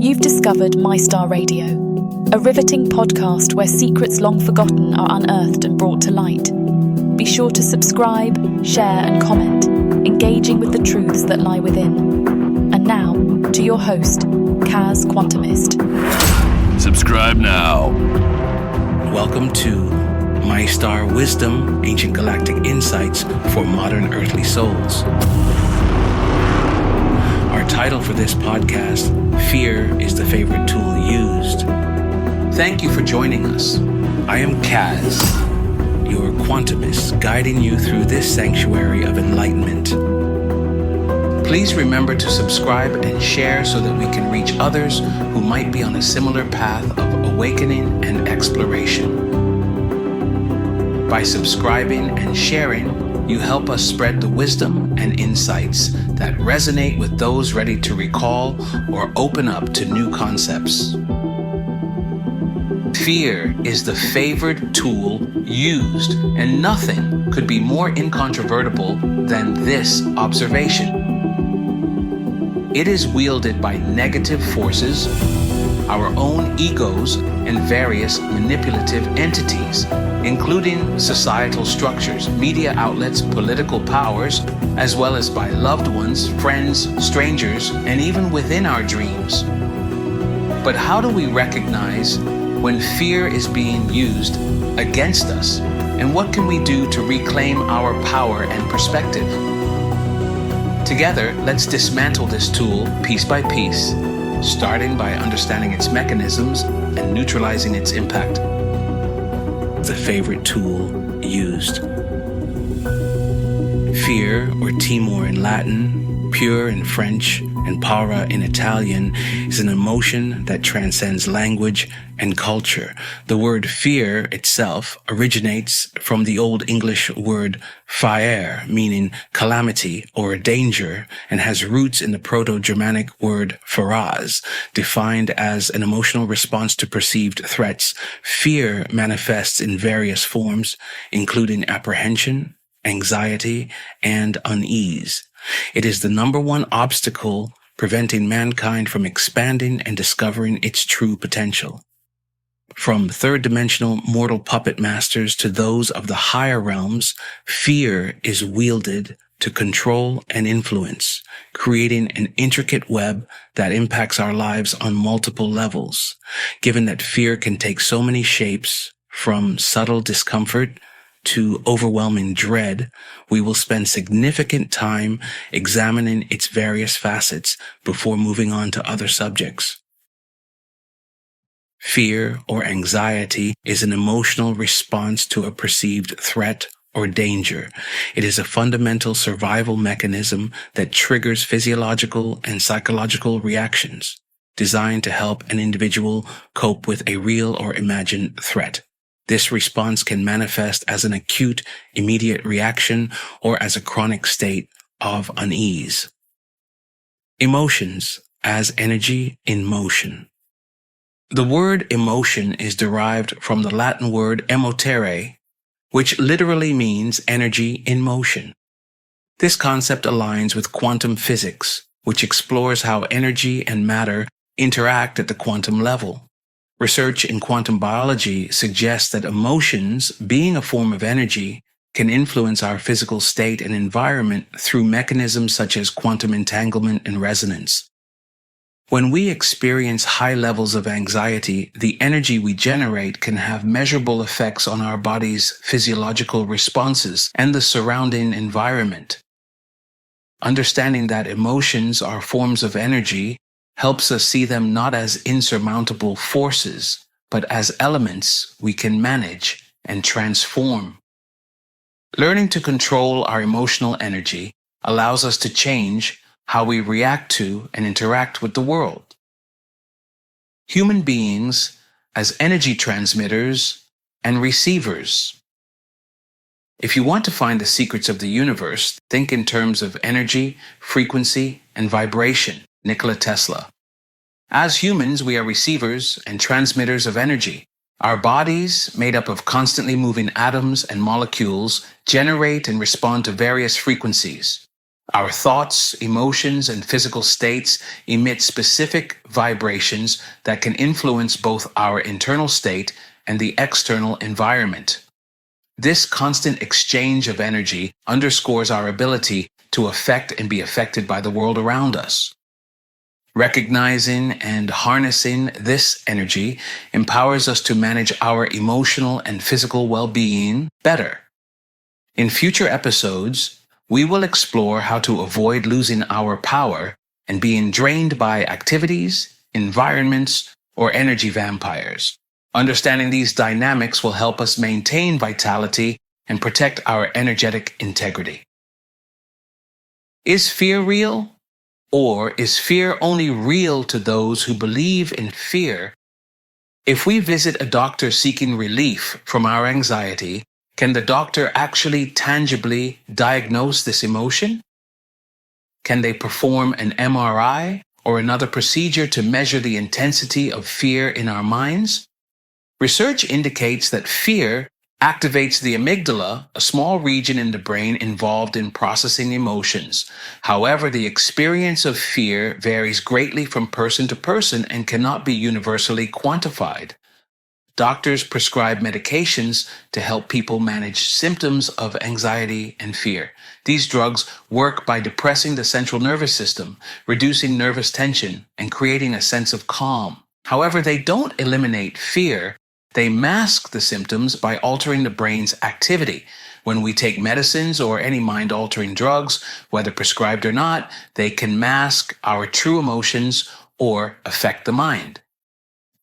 You've discovered MyStar Radio, a riveting podcast where secrets long forgotten are unearthed and brought to light. Be sure to subscribe, share and comment, engaging with the truths that lie within. And now, to your host, Kaz Quantumist. Subscribe now. Welcome to MyStar Wisdom, Ancient Galactic Insights for Modern Earthly Souls. Our title for this podcast, Fear is the Favorite Tool Used. Thank you for joining us. I am Kaz, your Quantumist, guiding you through this sanctuary of enlightenment. Please remember to subscribe and share so that we can reach others who might be on a similar path of awakening and exploration. By subscribing and sharing, you help us spread the wisdom and insights that resonate with those ready to recall or open up to new concepts. Fear is the favored tool used, and nothing could be more incontrovertible than this observation. It is wielded by negative forces, our own egos, and various manipulative entities, including societal structures, media outlets, political powers, as well as by loved ones, friends, strangers, and even within our dreams. But how do we recognize when fear is being used against us, and what can we do to reclaim our power and perspective? Together, let's dismantle this tool piece by piece, starting by understanding its mechanisms and neutralizing its impact. The favorite tool used. Fear, or timor in Latin, pure in French, and paura in Italian, is an emotion that transcends language and culture. The word fear itself originates from the Old English word faer, meaning calamity or danger, and has roots in the Proto-Germanic word faraz, defined as an emotional response to perceived threats. Fear manifests in various forms, including apprehension, anxiety, and unease. It is the number one obstacle preventing mankind from expanding and discovering its true potential. From third-dimensional mortal puppet masters to those of the higher realms, fear is wielded to control and influence, creating an intricate web that impacts our lives on multiple levels. Given that fear can take so many shapes, from subtle discomfort to overwhelming dread, we will spend significant time examining its various facets before moving on to other subjects. Fear or anxiety is an emotional response to a perceived threat or danger. It is a fundamental survival mechanism that triggers physiological and psychological reactions designed to help an individual cope with a real or imagined threat. This response can manifest as an acute, immediate reaction or as a chronic state of unease. Emotions as energy in motion. The word emotion is derived from the Latin word emotere, which literally means energy in motion. This concept aligns with quantum physics, which explores how energy and matter interact at the quantum level. Research in quantum biology suggests that emotions, being a form of energy, can influence our physical state and environment through mechanisms such as quantum entanglement and resonance. When we experience high levels of anxiety, the energy we generate can have measurable effects on our body's physiological responses and the surrounding environment. Understanding that emotions are forms of energy helps us see them not as insurmountable forces, but as elements we can manage and transform. Learning to control our emotional energy allows us to change how we react to and interact with the world. Human beings as energy transmitters and receivers. If you want to find the secrets of the universe, think in terms of energy, frequency, and vibration. Nikola Tesla. As humans, we are receivers and transmitters of energy. Our bodies, made up of constantly moving atoms and molecules, generate and respond to various frequencies. Our thoughts, emotions, and physical states emit specific vibrations that can influence both our internal state and the external environment. This constant exchange of energy underscores our ability to affect and be affected by the world around us. Recognizing and harnessing this energy empowers us to manage our emotional and physical well-being better. In future episodes, we will explore how to avoid losing our power and being drained by activities, environments, or energy vampires. Understanding these dynamics will help us maintain vitality and protect our energetic integrity. Is fear real? Or is fear only real to those who believe in fear? If we visit a doctor seeking relief from our anxiety, can the doctor actually tangibly diagnose this emotion? Can they perform an MRI or another procedure to measure the intensity of fear in our minds? Research indicates that fear activates the amygdala, a small region in the brain involved in processing emotions. However, the experience of fear varies greatly from person to person and cannot be universally quantified. Doctors prescribe medications to help people manage symptoms of anxiety and fear. These drugs work by depressing the central nervous system, reducing nervous tension, and creating a sense of calm. However, they don't eliminate fear. They mask the symptoms by altering the brain's activity. When we take medicines or any mind-altering drugs, whether prescribed or not, they can mask our true emotions or affect the mind.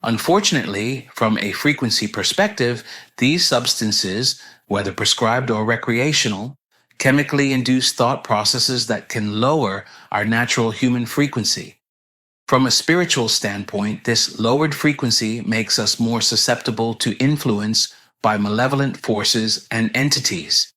Unfortunately, from a frequency perspective, these substances, whether prescribed or recreational, chemically induce thought processes that can lower our natural human frequency. From a spiritual standpoint, this lowered frequency makes us more susceptible to influence by malevolent forces and entities.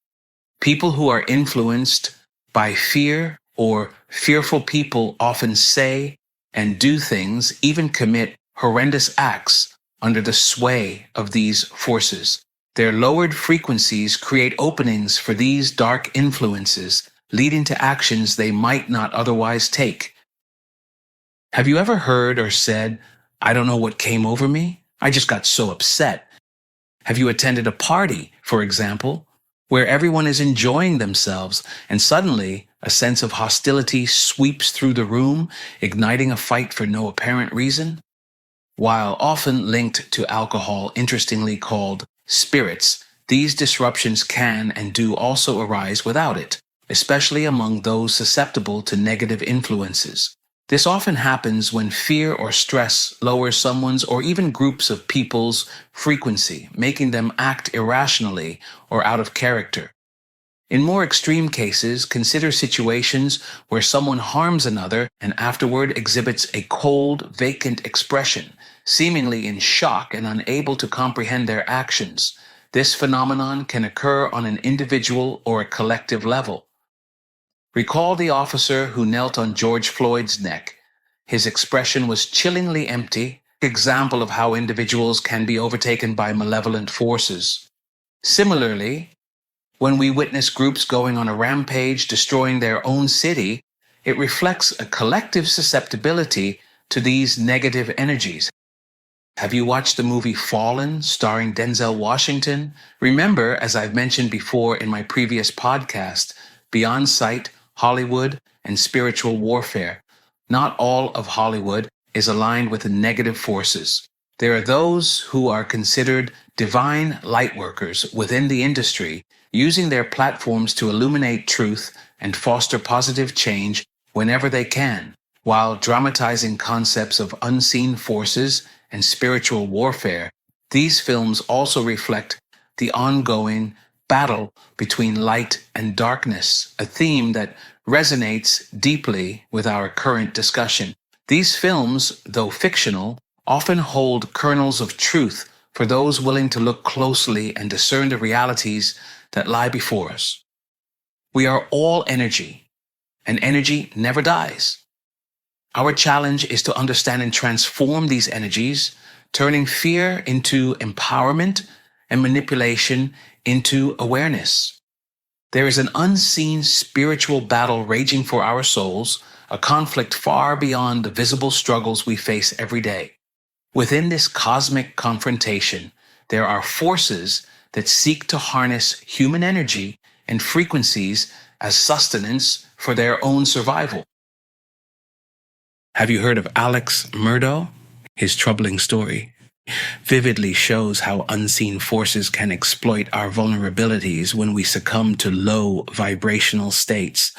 People who are influenced by fear or fearful people often say and do things, even commit horrendous acts under the sway of these forces. Their lowered frequencies create openings for these dark influences, leading to actions they might not otherwise take. Have you ever heard or said, "I don't know what came over me? I just got so upset"? Have you attended a party, for example, where everyone is enjoying themselves and suddenly a sense of hostility sweeps through the room, igniting a fight for no apparent reason? While often linked to alcohol, interestingly called spirits, these disruptions can and do also arise without it, especially among those susceptible to negative influences. This often happens when fear or stress lowers someone's or even groups of people's frequency, making them act irrationally or out of character. In more extreme cases, consider situations where someone harms another and afterward exhibits a cold, vacant expression, seemingly in shock and unable to comprehend their actions. This phenomenon can occur on an individual or a collective level. Recall the officer who knelt on George Floyd's neck. His expression was chillingly empty, an example of how individuals can be overtaken by malevolent forces. Similarly, when we witness groups going on a rampage, destroying their own city, it reflects a collective susceptibility to these negative energies. Have you watched the movie Fallen, starring Denzel Washington? Remember, as I've mentioned before in my previous podcast, beyond sight, Hollywood, and spiritual warfare. Not all of Hollywood is aligned with the negative forces. There are those who are considered divine lightworkers within the industry, using their platforms to illuminate truth and foster positive change whenever they can, while dramatizing concepts of unseen forces and spiritual warfare. These films also reflect the ongoing battle between light and darkness, a theme that resonates deeply with our current discussion. These films, though fictional, often hold kernels of truth for those willing to look closely and discern the realities that lie before us. We are all energy, and energy never dies. Our challenge is to understand and transform these energies, turning fear into empowerment and manipulation into awareness. There is an unseen spiritual battle raging for our souls, a conflict far beyond the visible struggles we face every day. Within this cosmic confrontation, there are forces that seek to harness human energy and frequencies as sustenance for their own survival. Have you heard of Alex Murdaugh? His troubling story vividly shows how unseen forces can exploit our vulnerabilities when we succumb to low vibrational states.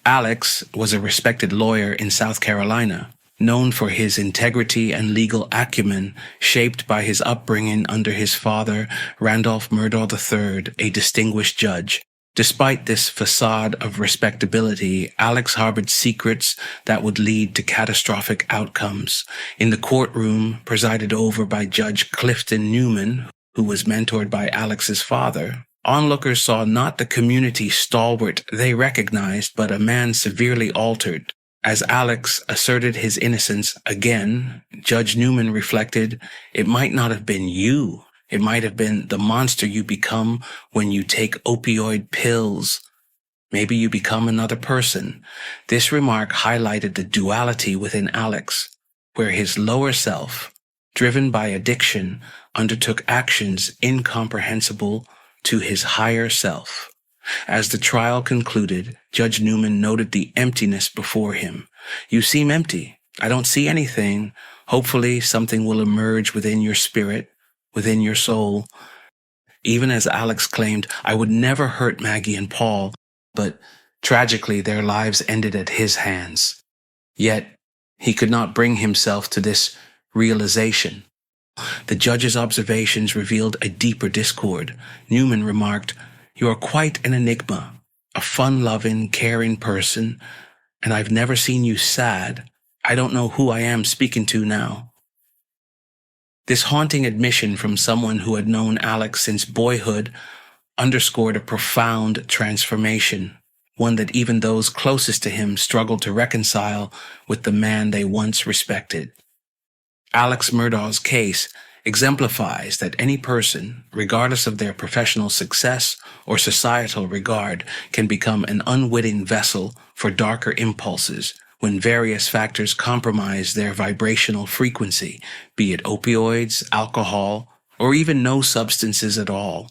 Alex was a respected lawyer in South Carolina, known for his integrity and legal acumen, shaped by his upbringing under his father, Randolph Murdaugh III, a distinguished judge. Despite this facade of respectability, Alex harbored secrets that would lead to catastrophic outcomes. In the courtroom, presided over by Judge Clifton Newman, who was mentored by Alex's father, onlookers saw not the community stalwart they recognized, but a man severely altered. As Alex asserted his innocence again, Judge Newman reflected, "It might not have been you. It might have been the monster you become when you take opioid pills. Maybe you become another person." This remark highlighted the duality within Alex, where his lower self, driven by addiction, undertook actions incomprehensible to his higher self. As the trial concluded, Judge Newman noted the emptiness before him. "You seem empty. I don't see anything. Hopefully something will emerge within your spirit, within your soul." Even as Alex claimed, "I would never hurt Maggie and Paul," but tragically their lives ended at his hands. Yet he could not bring himself to this realization. The judge's observations revealed a deeper discord. Newman remarked, "You are quite an enigma, a fun-loving, caring person, and I've never seen you sad. I don't know who I am speaking to now." This haunting admission from someone who had known Alex since boyhood underscored a profound transformation, one that even those closest to him struggled to reconcile with the man they once respected. Alex Murdaugh's case exemplifies that any person, regardless of their professional success or societal regard, can become an unwitting vessel for darker impulses when various factors compromise their vibrational frequency, be it opioids, alcohol, or even no substances at all.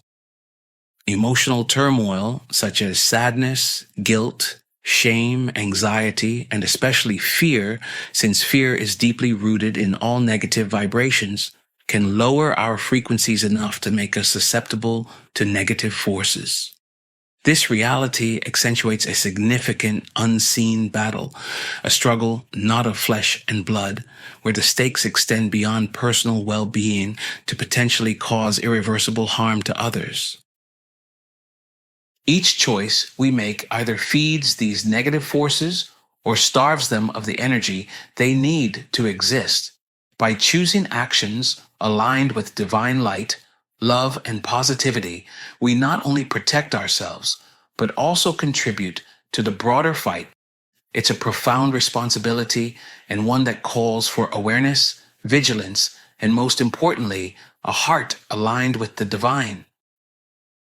Emotional turmoil, such as sadness, guilt, shame, anxiety, and especially fear, since fear is deeply rooted in all negative vibrations, can lower our frequencies enough to make us susceptible to negative forces. This reality accentuates a significant unseen battle, a struggle not of flesh and blood, where the stakes extend beyond personal well-being to potentially cause irreversible harm to others. Each choice we make either feeds these negative forces or starves them of the energy they need to exist. By choosing actions aligned with divine light, love, and positivity, we not only protect ourselves, but also contribute to the broader fight. It's a profound responsibility and one that calls for awareness, vigilance, and most importantly, a heart aligned with the divine.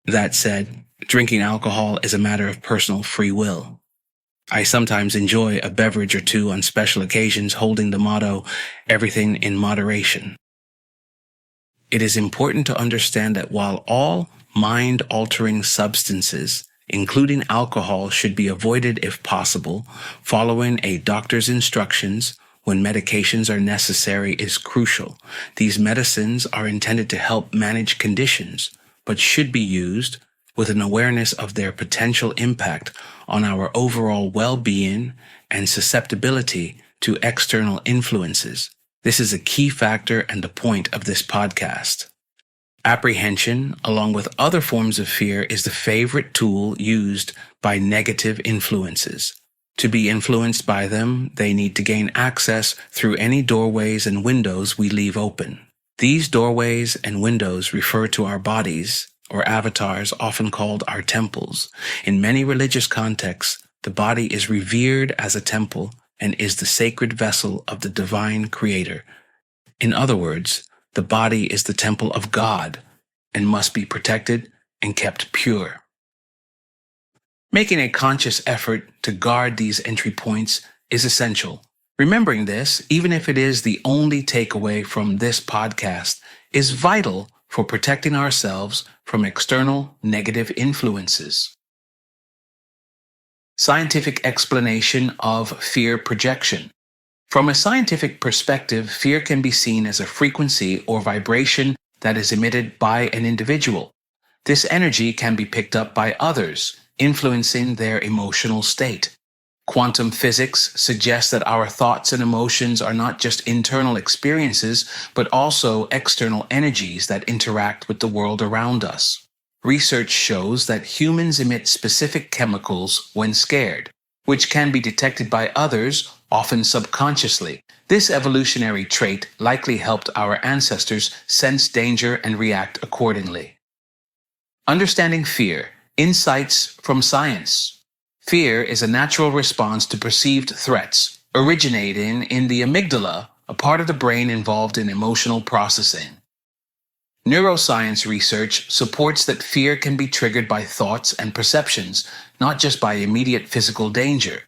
That said, drinking alcohol is a matter of personal free will. I sometimes enjoy a beverage or two on special occasions, holding the motto, "Everything in moderation." It is important to understand that while all mind-altering substances, including alcohol, should be avoided if possible, following a doctor's instructions when medications are necessary is crucial. These medicines are intended to help manage conditions, but should be used with an awareness of their potential impact on our overall well-being and susceptibility to external influences. This is a key factor and the point of this podcast. Apprehension, along with other forms of fear, is the favorite tool used by negative influences. To be influenced by them, they need to gain access through any doorways and windows we leave open. These doorways and windows refer to our bodies, or avatars, often called our temples. In many religious contexts, the body is revered as a temple and is the sacred vessel of the divine creator. In other words, the body is the temple of God and must be protected and kept pure. Making a conscious effort to guard these entry points is essential. Remembering this, even if it is the only takeaway from this podcast, is vital for protecting ourselves from external negative influences. Scientific explanation of fear projection. From a scientific perspective, fear can be seen as a frequency or vibration that is emitted by an individual. This energy can be picked up by others, influencing their emotional state. Quantum physics suggests that our thoughts and emotions are not just internal experiences, but also external energies that interact with the world around us. Research shows that humans emit specific chemicals when scared, which can be detected by others, often subconsciously. This evolutionary trait likely helped our ancestors sense danger and react accordingly. Understanding fear. Insights from science. Fear is a natural response to perceived threats, originating in the amygdala, a part of the brain involved in emotional processing. Neuroscience research supports that fear can be triggered by thoughts and perceptions, not just by immediate physical danger.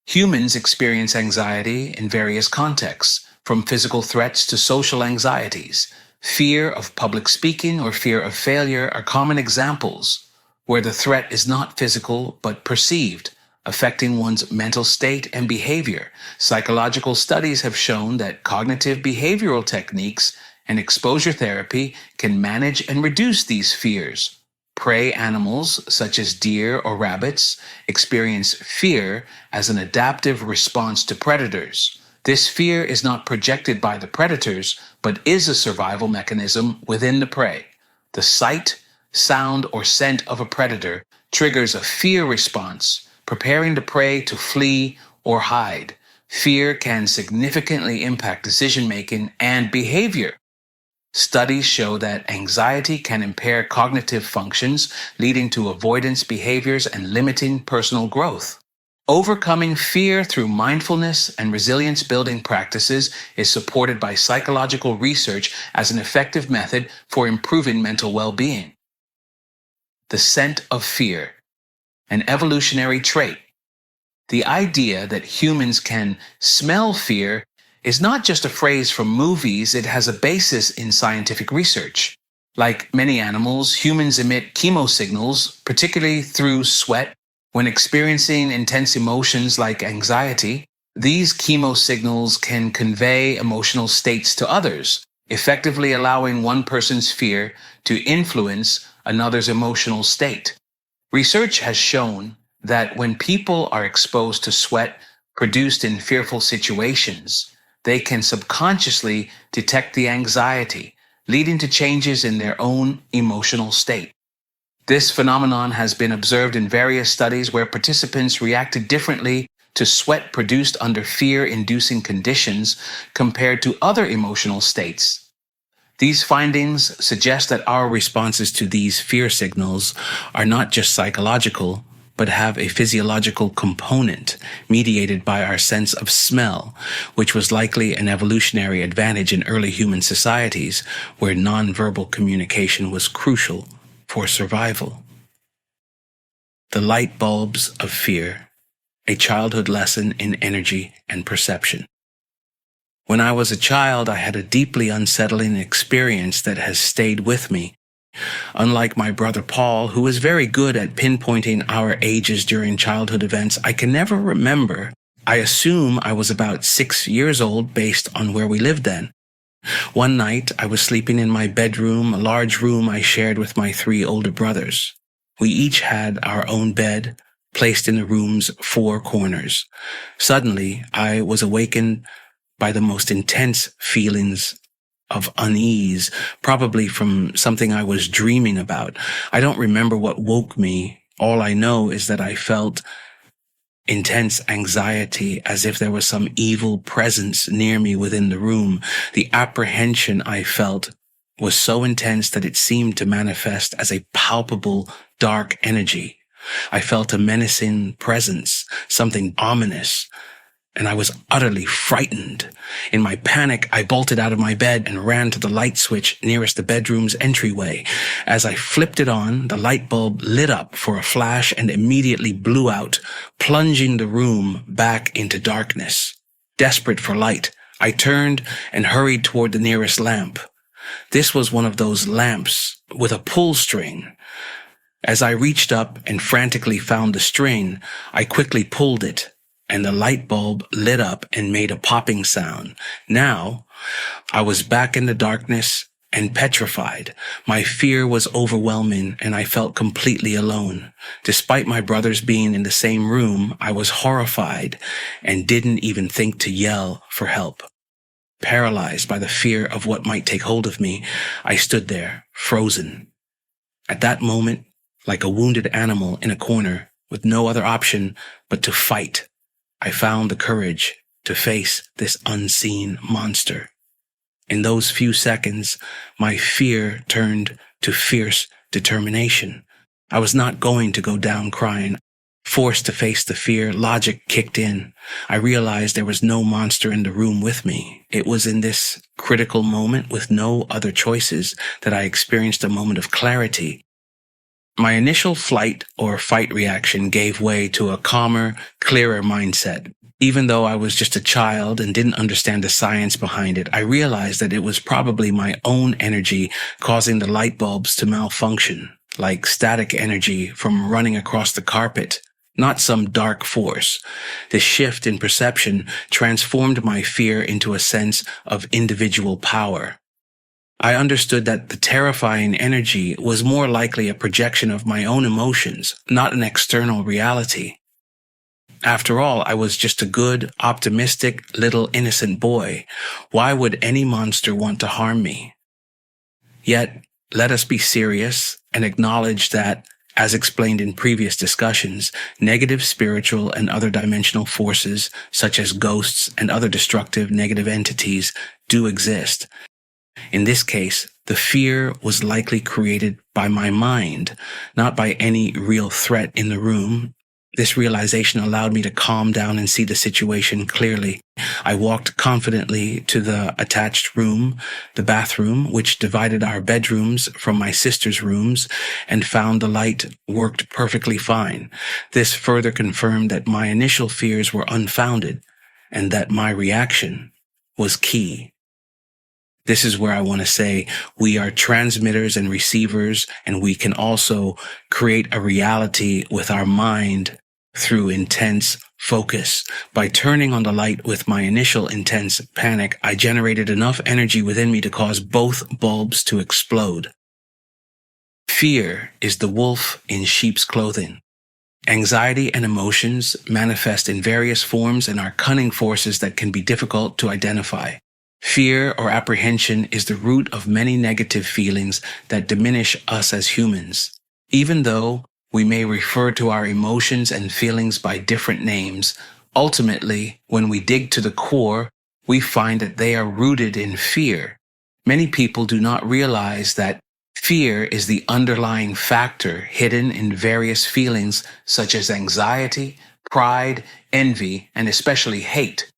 Humans experience anxiety in various contexts, from physical threats to social anxieties. Fear of public speaking or fear of failure are common examples, where the threat is not physical but perceived, affecting one's mental state and behavior. Psychological studies have shown that cognitive behavioral techniques and exposure therapy can manage and reduce these fears. Prey animals, such as deer or rabbits, experience fear as an adaptive response to predators. This fear is not projected by the predators, but is a survival mechanism within the prey. The sight, sound, or scent of a predator triggers a fear response, preparing the prey to flee or hide. Fear can significantly impact decision-making and behavior. Studies show that anxiety can impair cognitive functions, leading to avoidance behaviors and limiting personal growth. Overcoming fear through mindfulness and resilience-building practices is supported by psychological research as an effective method for improving mental well-being. The scent of fear, an evolutionary trait. The idea that humans can smell fear is not just a phrase from movies, it has a basis in scientific research. Like many animals, humans emit chemosignals, particularly through sweat, when experiencing intense emotions like anxiety. These chemosignals can convey emotional states to others, effectively allowing one person's fear to influence another's emotional state. Research has shown that when people are exposed to sweat produced in fearful situations, they can subconsciously detect the anxiety, leading to changes in their own emotional state. This phenomenon has been observed in various studies where participants reacted differently to sweat produced under fear-inducing conditions compared to other emotional states. These findings suggest that our responses to these fear signals are not just psychological, but have a physiological component mediated by our sense of smell, which was likely an evolutionary advantage in early human societies where nonverbal communication was crucial for survival. The light bulbs of fear, a childhood lesson in energy and perception. When I was a child, I had a deeply unsettling experience that has stayed with me. Unlike my brother Paul, who was very good at pinpointing our ages during childhood events, I can never remember. I assume I was about 6 years old based on where we lived then. One night, I was sleeping in my bedroom, a large room I shared with my 3 older brothers. We each had our own bed, placed in the room's 4 corners. Suddenly, I was awakened by the most intense feelings of unease, probably from something I was dreaming about. I don't remember what woke me. All I know is that I felt intense anxiety, as if there was some evil presence near me within the room. The apprehension I felt was so intense that it seemed to manifest as a palpable, dark energy. I felt a menacing presence, something ominous, and I was utterly frightened. In my panic, I bolted out of my bed and ran to the light switch nearest the bedroom's entryway. As I flipped it on, the light bulb lit up for a flash and immediately blew out, plunging the room back into darkness. Desperate for light, I turned and hurried toward the nearest lamp. This was one of those lamps with a pull string. As I reached up and frantically found the string, I quickly pulled it, and the light bulb lit up and made a popping sound. Now, I was back in the darkness and petrified. My fear was overwhelming, and I felt completely alone. Despite my brothers being in the same room, I was horrified and didn't even think to yell for help. Paralyzed by the fear of what might take hold of me, I stood there, frozen. At that moment, like a wounded animal in a corner, with no other option but to fight, I found the courage to face this unseen monster. In those few seconds, my fear turned to fierce determination. I was not going to go down crying. Forced to face the fear, logic kicked in. I realized there was no monster in the room with me. It was in this critical moment, with no other choices, that I experienced a moment of clarity. My initial flight or fight reaction gave way to a calmer, clearer mindset. Even though I was just a child and didn't understand the science behind it, I realized that it was probably my own energy causing the light bulbs to malfunction, like static energy from running across the carpet, not some dark force. This shift in perception transformed my fear into a sense of individual power. I understood that the terrifying energy was more likely a projection of my own emotions, not an external reality. After all, I was just a good, optimistic, little innocent boy. Why would any monster want to harm me? Yet, let us be serious and acknowledge that, as explained in previous discussions, negative spiritual and other dimensional forces, such as ghosts and other destructive negative entities, do exist. In this case, the fear was likely created by my mind, not by any real threat in the room. This realization allowed me to calm down and see the situation clearly. I walked confidently to the attached room, the bathroom, which divided our bedrooms from my sister's rooms, and found the light worked perfectly fine. This further confirmed that my initial fears were unfounded and that my reaction was key. This is where I want to say we are transmitters and receivers, and we can also create a reality with our mind through intense focus. By turning on the light with my initial intense panic, I generated enough energy within me to cause both bulbs to explode. Fear is the wolf in sheep's clothing. Anxiety and emotions manifest in various forms and are cunning forces that can be difficult to identify. Fear or apprehension is the root of many negative feelings that diminish us as humans. Even though we may refer to our emotions and feelings by different names, ultimately, when we dig to the core, we find that they are rooted in fear. Many people do not realize that fear is the underlying factor hidden in various feelings such as anxiety, pride, envy, and especially hate.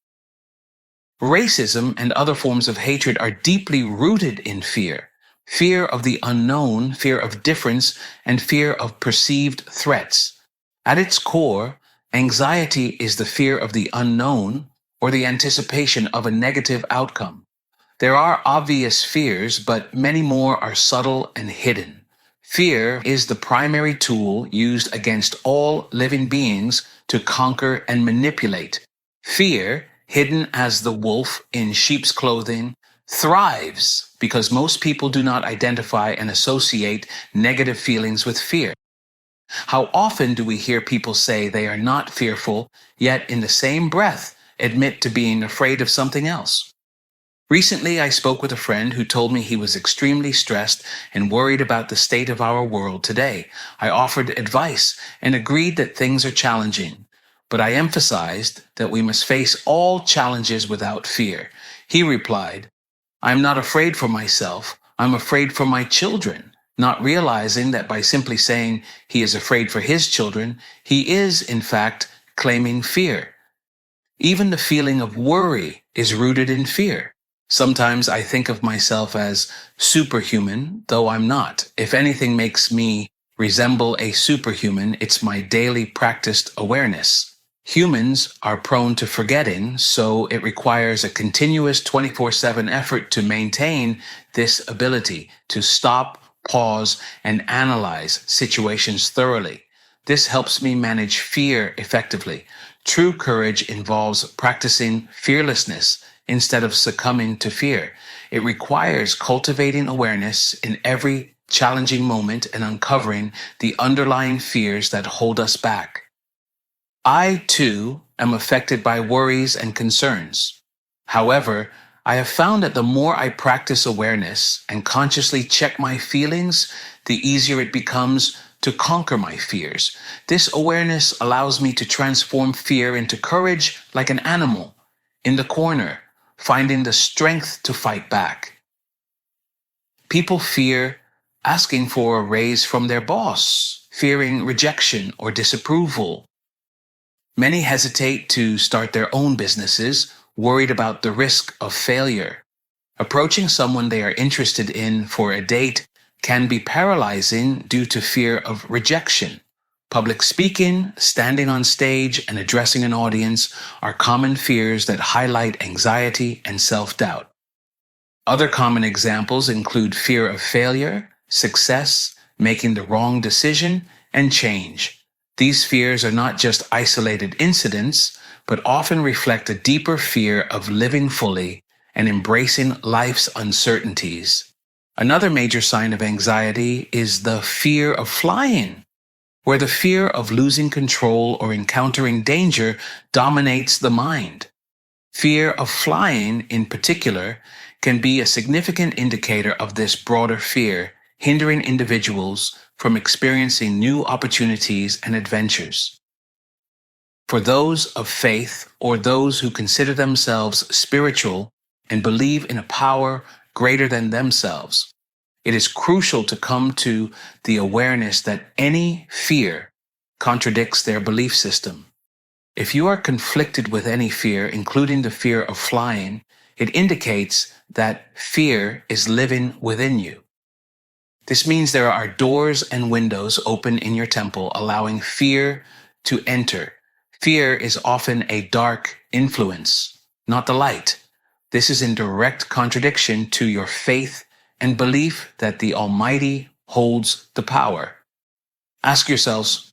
Racism and other forms of hatred are deeply rooted in fear. Fear of the unknown, fear of difference, and fear of perceived threats. At its core, anxiety is the fear of the unknown or the anticipation of a negative outcome. There are obvious fears, but many more are subtle and hidden. Fear is the primary tool used against all living beings to conquer and manipulate. Fear, hidden as the wolf in sheep's clothing, thrives because most people do not identify and associate negative feelings with fear. How often do we hear people say they are not fearful, yet in the same breath admit to being afraid of something else? Recently, I spoke with a friend who told me he was extremely stressed and worried about the state of our world today. I offered advice and agreed that things are challenging, but I emphasized that we must face all challenges without fear. He replied, "I'm not afraid for myself. I'm afraid for my children," not realizing that by simply saying he is afraid for his children, he is, in fact, claiming fear. Even the feeling of worry is rooted in fear. Sometimes I think of myself as superhuman, though I'm not. If anything makes me resemble a superhuman, it's my daily practiced awareness. Humans are prone to forgetting, so it requires a continuous 24/7 effort to maintain this ability to stop, pause, and analyze situations thoroughly. This helps me manage fear effectively. True courage involves practicing fearlessness instead of succumbing to fear. It requires cultivating awareness in every challenging moment and uncovering the underlying fears that hold us back. I, too, am affected by worries and concerns. However, I have found that the more I practice awareness and consciously check my feelings, the easier it becomes to conquer my fears. This awareness allows me to transform fear into courage like an animal in the corner, finding the strength to fight back. People fear asking for a raise from their boss, fearing rejection or disapproval. Many hesitate to start their own businesses, worried about the risk of failure. Approaching someone they are interested in for a date can be paralyzing due to fear of rejection. Public speaking, standing on stage, and addressing an audience are common fears that highlight anxiety and self-doubt. Other common examples include fear of failure, success, making the wrong decision, and change. These fears are not just isolated incidents, but often reflect a deeper fear of living fully and embracing life's uncertainties. Another major sign of anxiety is the fear of flying, where the fear of losing control or encountering danger dominates the mind. Fear of flying, in particular, can be a significant indicator of this broader fear, hindering individuals from experiencing new opportunities and adventures. For those of faith or those who consider themselves spiritual and believe in a power greater than themselves, it is crucial to come to the awareness that any fear contradicts their belief system. If you are conflicted with any fear, including the fear of flying, it indicates that fear is living within you. This means there are doors and windows open in your temple, allowing fear to enter. Fear is often a dark influence, not the light. This is in direct contradiction to your faith and belief that the Almighty holds the power. Ask yourselves,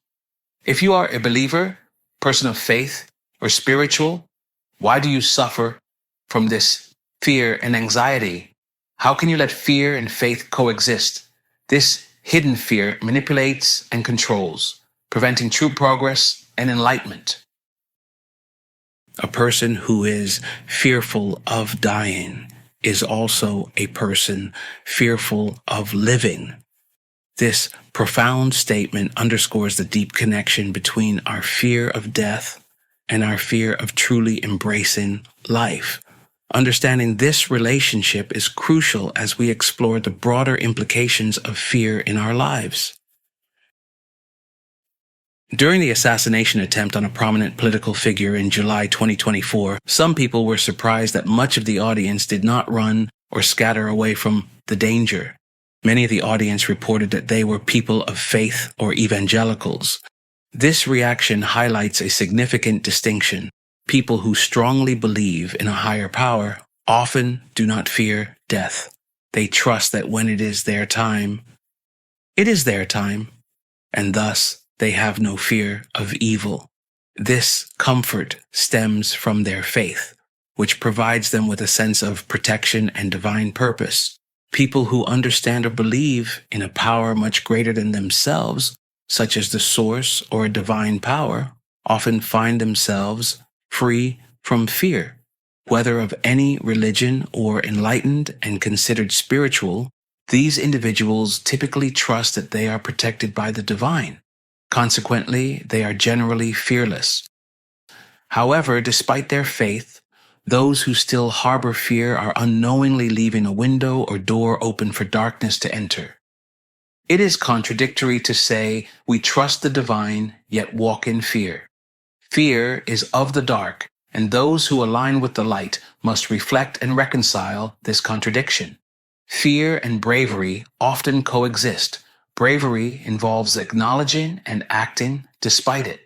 if you are a believer, person of faith, or spiritual, why do you suffer from this fear and anxiety? How can you let fear and faith coexist? This hidden fear manipulates and controls, preventing true progress and enlightenment. A person who is fearful of dying is also a person fearful of living. This profound statement underscores the deep connection between our fear of death and our fear of truly embracing life. Understanding this relationship is crucial as we explore the broader implications of fear in our lives. During the assassination attempt on a prominent political figure in July 2024, some people were surprised that much of the audience did not run or scatter away from the danger. Many of the audience reported that they were people of faith or evangelicals. This reaction highlights a significant distinction. People who strongly believe in a higher power often do not fear death. They trust that when it is their time, it is their time, and thus they have no fear of evil. This comfort stems from their faith, which provides them with a sense of protection and divine purpose. People who understand or believe in a power much greater than themselves, such as the source or a divine power, often find themselves free from fear. Whether of any religion or enlightened and considered spiritual, these individuals typically trust that they are protected by the divine. Consequently, they are generally fearless. However, despite their faith, those who still harbor fear are unknowingly leaving a window or door open for darkness to enter. It is contradictory to say we trust the divine, yet walk in fear. Fear is of the dark and those who align with the light must reflect and reconcile this contradiction. Fear and bravery often coexist. Bravery involves acknowledging and acting despite it.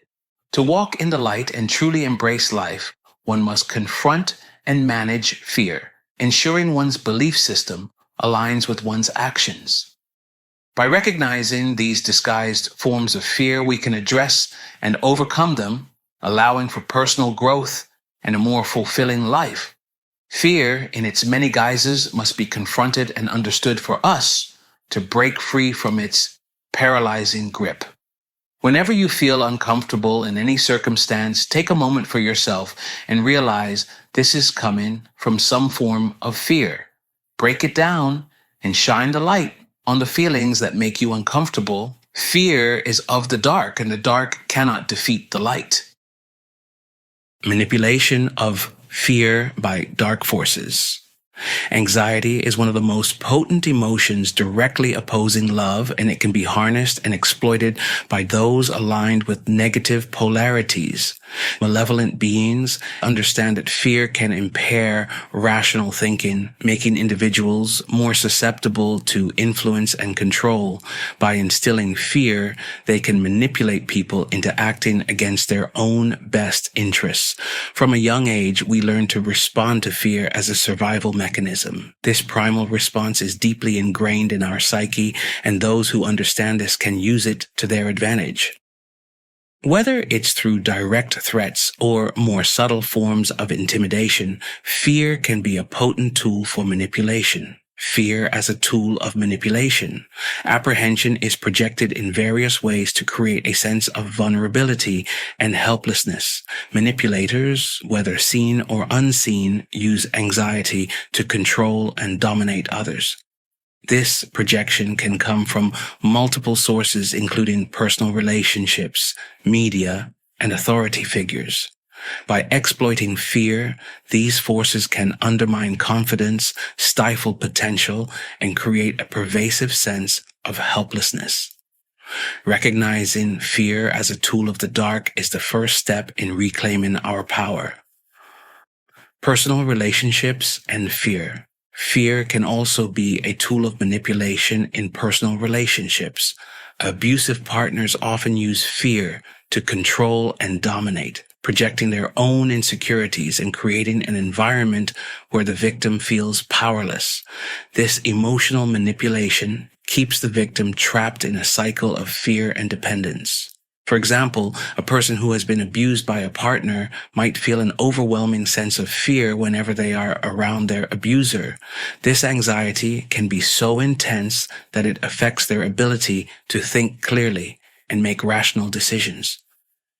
To walk in the light and truly embrace life, one must confront and manage fear, ensuring one's belief system aligns with one's actions. By recognizing these disguised forms of fear, we can address and overcome them, allowing for personal growth and a more fulfilling life. Fear, in its many guises, must be confronted and understood for us to break free from its paralyzing grip. Whenever you feel uncomfortable in any circumstance, take a moment for yourself and realize this is coming from some form of fear. Break it down and shine the light on the feelings that make you uncomfortable. Fear is of the dark, and the dark cannot defeat the light. Manipulation of fear by dark forces. Anxiety is one of the most potent emotions directly opposing love, and it can be harnessed and exploited by those aligned with negative polarities. Malevolent beings understand that fear can impair rational thinking, making individuals more susceptible to influence and control. By instilling fear, they can manipulate people into acting against their own best interests. From a young age, we learn to respond to fear as a survival mechanism. This primal response is deeply ingrained in our psyche, and those who understand this can use it to their advantage. Whether it's through direct threats or more subtle forms of intimidation, fear can be a potent tool for manipulation. Fear as a tool of manipulation. Apprehension is projected in various ways to create a sense of vulnerability and helplessness. Manipulators, whether seen or unseen, use anxiety to control and dominate others. This projection can come from multiple sources, including personal relationships, media, and authority figures. By exploiting fear, these forces can undermine confidence, stifle potential, and create a pervasive sense of helplessness. Recognizing fear as a tool of the dark is the first step in reclaiming our power. Personal relationships and fear. Fear can also be a tool of manipulation in personal relationships. Abusive partners often use fear to control and dominate, projecting their own insecurities and creating an environment where the victim feels powerless. This emotional manipulation keeps the victim trapped in a cycle of fear and dependence. For example, a person who has been abused by a partner might feel an overwhelming sense of fear whenever they are around their abuser. This anxiety can be so intense that it affects their ability to think clearly and make rational decisions.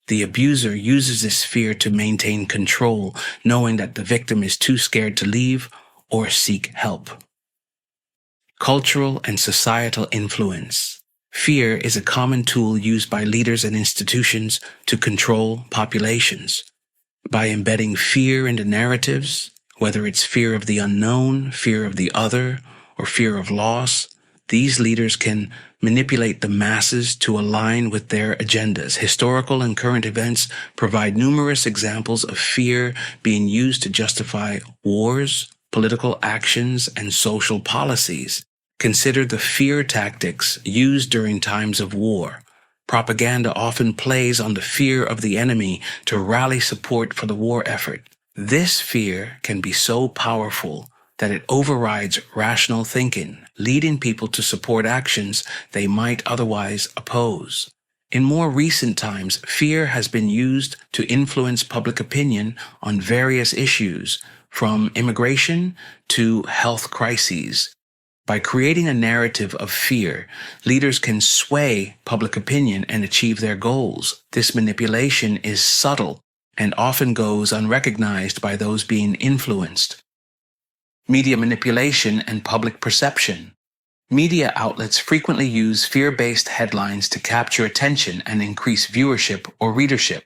The abuser uses this fear to maintain control, knowing that the victim is too scared to leave or seek help. Cultural and societal influence. Fear is a common tool used by leaders and institutions to control populations. By embedding fear into narratives, whether it's fear of the unknown, fear of the other, or fear of loss, these leaders can manipulate the masses to align with their agendas. Historical and current events provide numerous examples of fear being used to justify wars, political actions, and social policies. Consider the fear tactics used during times of war. Propaganda often plays on the fear of the enemy to rally support for the war effort. This fear can be so powerful that it overrides rational thinking, leading people to support actions they might otherwise oppose. In more recent times, fear has been used to influence public opinion on various issues, from immigration to health crises. By creating a narrative of fear, leaders can sway public opinion and achieve their goals. This manipulation is subtle and often goes unrecognized by those being influenced. Media manipulation and public perception. Media outlets frequently use fear-based headlines to capture attention and increase viewership or readership.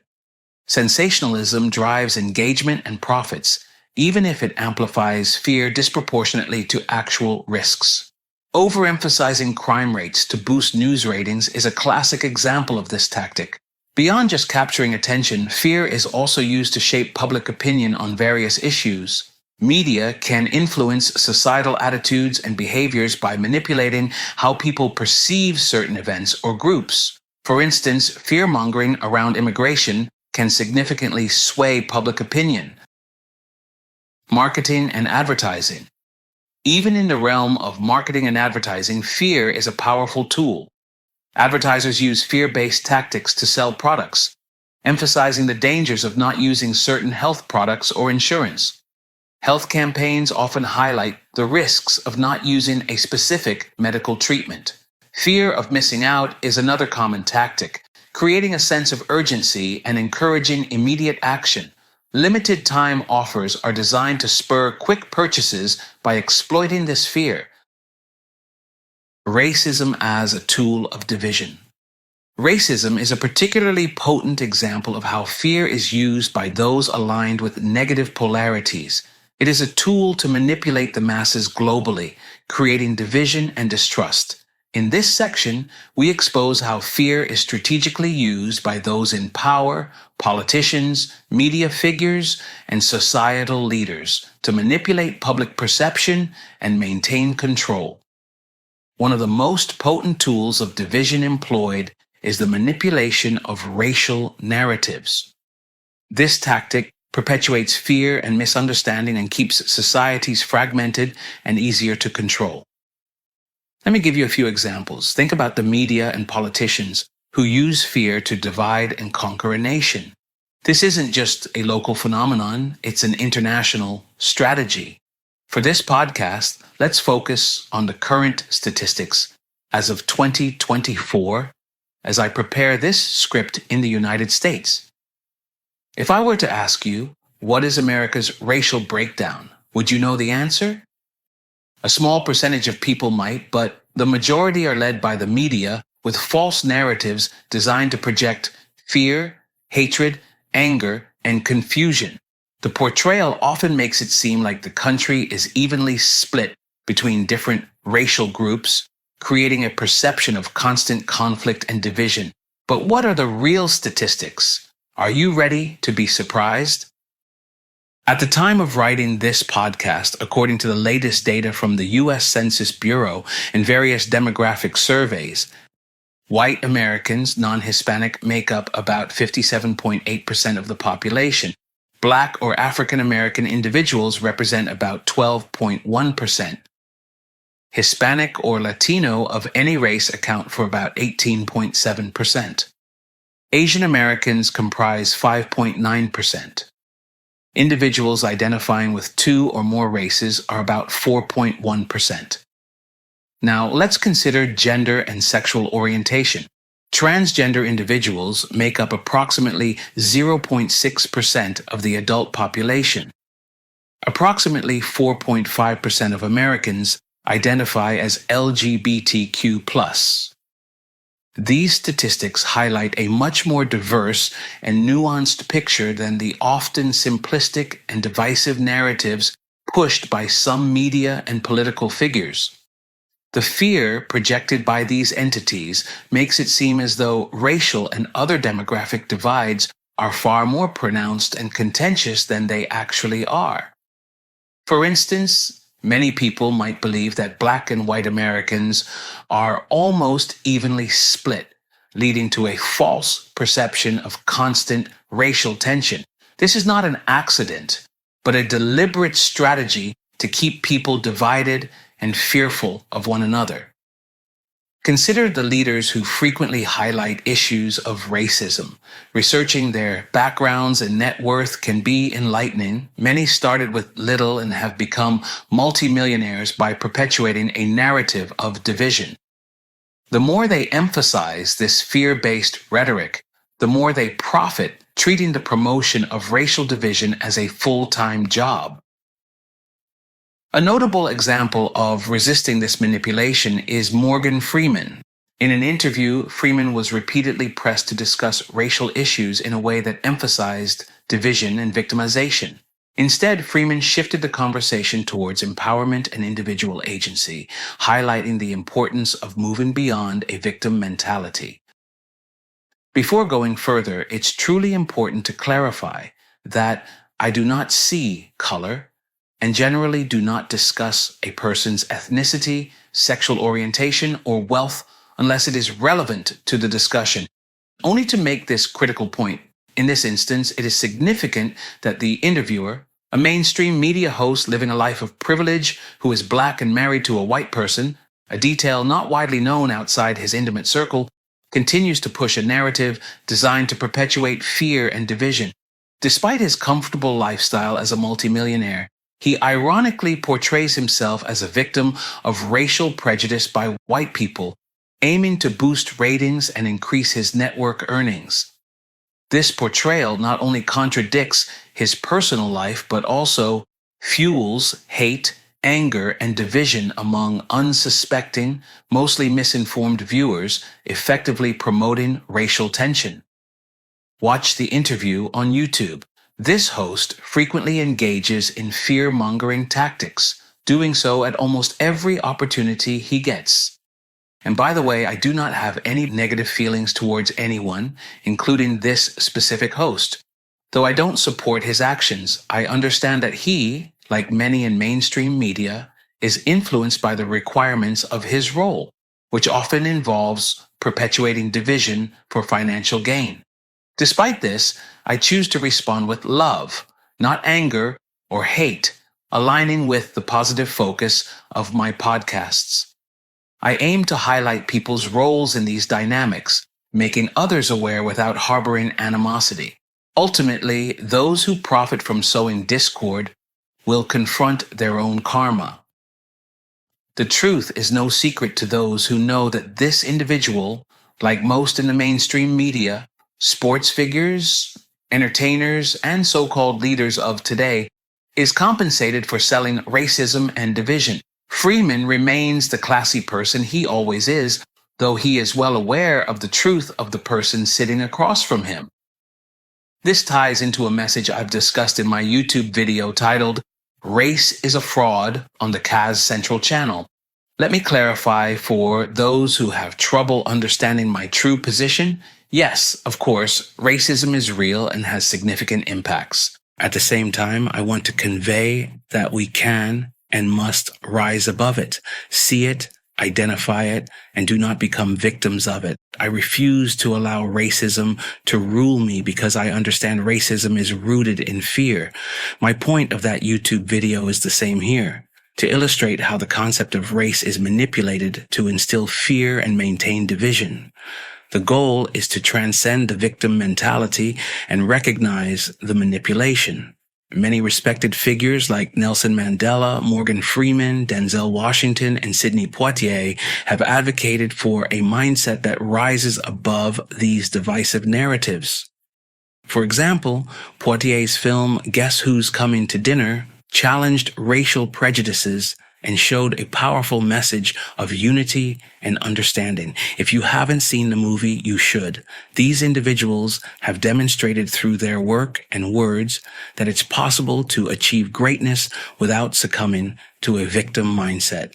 Sensationalism drives engagement and profits, even if it amplifies fear disproportionately to actual risks. Overemphasizing crime rates to boost news ratings is a classic example of this tactic. Beyond just capturing attention, fear is also used to shape public opinion on various issues. Media can influence societal attitudes and behaviors by manipulating how people perceive certain events or groups. For instance, fear-mongering around immigration can significantly sway public opinion. Marketing and advertising. Even in the realm of marketing and advertising, fear is a powerful tool. Advertisers use fear-based tactics to sell products, emphasizing the dangers of not using certain health products or insurance. Health campaigns often highlight the risks of not using a specific medical treatment. Fear of missing out is another common tactic, creating a sense of urgency and encouraging immediate action. Limited time offers are designed to spur quick purchases by exploiting this fear. Racism as a tool of division. Racism is a particularly potent example of how fear is used by those aligned with negative polarities. It is a tool to manipulate the masses globally, creating division and distrust. In this section, we expose how fear is strategically used by those in power, politicians, media figures, and societal leaders to manipulate public perception and maintain control. One of the most potent tools of division employed is the manipulation of racial narratives. This tactic perpetuates fear and misunderstanding and keeps societies fragmented and easier to control. Let me give you a few examples. Think about the media and politicians who use fear to divide and conquer a nation. This isn't just a local phenomenon, it's an international strategy. For this podcast, let's focus on the current statistics as of 2024 as I prepare this script in the United States. If I were to ask you, what is America's racial breakdown? Would you know the answer? A small percentage of people might, but the majority are led by the media with false narratives designed to project fear, hatred, anger, and confusion. The portrayal often makes it seem like the country is evenly split between different racial groups, creating a perception of constant conflict and division. But what are the real statistics? Are you ready to be surprised? At the time of writing this podcast, according to the latest data from the U.S. Census Bureau and various demographic surveys, white Americans, non-Hispanic, make up about 57.8% of the population. Black or African American individuals represent about 12.1%. Hispanic or Latino of any race account for about 18.7%. Asian Americans comprise 5.9%. Individuals identifying with two or more races are about 4.1%. Now, let's consider gender and sexual orientation. Transgender individuals make up approximately 0.6% of the adult population. Approximately 4.5% of Americans identify as LGBTQ+. These statistics highlight a much more diverse and nuanced picture than the often simplistic and divisive narratives pushed by some media and political figures. The fear projected by these entities makes it seem as though racial and other demographic divides are far more pronounced and contentious than they actually are. For instance, many people might believe that Black and white Americans are almost evenly split, leading to a false perception of constant racial tension. This is not an accident, but a deliberate strategy to keep people divided and fearful of one another. Consider the leaders who frequently highlight issues of racism. Researching their backgrounds and net worth can be enlightening. Many started with little and have become multimillionaires by perpetuating a narrative of division. The more they emphasize this fear-based rhetoric, the more they profit, treating the promotion of racial division as a full-time job. A notable example of resisting this manipulation is Morgan Freeman. In an interview, Freeman was repeatedly pressed to discuss racial issues in a way that emphasized division and victimization. Instead, Freeman shifted the conversation towards empowerment and individual agency, highlighting the importance of moving beyond a victim mentality. Before going further, it's truly important to clarify that I do not see color and generally do not discuss a person's ethnicity, sexual orientation, or wealth unless it is relevant to the discussion. Only to make this critical point, in this instance, it is significant that the interviewer, a mainstream media host living a life of privilege who is black and married to a white person, a detail not widely known outside his intimate circle, continues to push a narrative designed to perpetuate fear and division. Despite his comfortable lifestyle as a multimillionaire, he ironically portrays himself as a victim of racial prejudice by white people, aiming to boost ratings and increase his network earnings. This portrayal not only contradicts his personal life, but also fuels hate, anger, and division among unsuspecting, mostly misinformed viewers, effectively promoting racial tension. Watch the interview on YouTube. This host frequently engages in fear-mongering tactics, doing so at almost every opportunity he gets. And by the way, I do not have any negative feelings towards anyone, including this specific host. Though I don't support his actions, I understand that he, like many in mainstream media, is influenced by the requirements of his role, which often involves perpetuating division for financial gain. Despite this, I choose to respond with love, not anger or hate, aligning with the positive focus of my podcasts. I aim to highlight people's roles in these dynamics, making others aware without harboring animosity. Ultimately, those who profit from sowing discord will confront their own karma. The truth is no secret to those who know that this individual, like most in the mainstream media, sports figures, entertainers, and so-called leaders of today, is compensated for selling racism and division. Freeman remains the classy person he always is, though he is well aware of the truth of the person sitting across from him. This ties into a message I've discussed in my YouTube video titled, Race is a Fraud on the Kaz Central Channel. Let me clarify for those who have trouble understanding my true position. Yes, of course, racism is real and has significant impacts. At the same time, I want to convey that we can and must rise above it, see it, identify it, and do not become victims of it. I refuse to allow racism to rule me because I understand racism is rooted in fear. My point of that YouTube video is the same here, to illustrate how the concept of race is manipulated to instill fear and maintain division. The goal is to transcend the victim mentality and recognize the manipulation. Many respected figures like Nelson Mandela, Morgan Freeman, Denzel Washington, and Sidney Poitier have advocated for a mindset that rises above these divisive narratives. For example, Poitier's film Guess Who's Coming to Dinner challenged racial prejudices and showed a powerful message of unity and understanding. If you haven't seen the movie, you should. These individuals have demonstrated through their work and words that it's possible to achieve greatness without succumbing to a victim mindset.